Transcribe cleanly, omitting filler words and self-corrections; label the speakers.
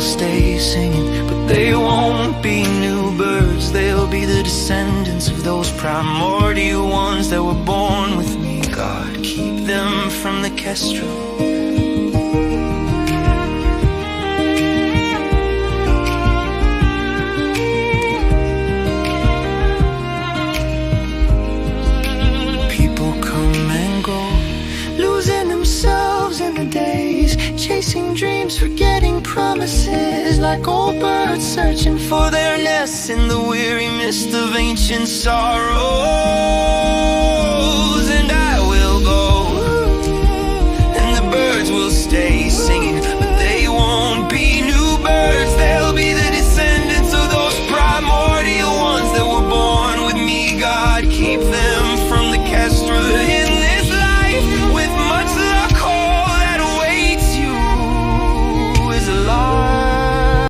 Speaker 1: stay singing, but they won't be new birds. They'll be the descendants of those primordial ones that were born with me. God, keep them from the kestrel. Chasing dreams, forgetting promises, like old birds searching for their nests in the weary mist of ancient sorrows. And I will go, and the birds will stay singing,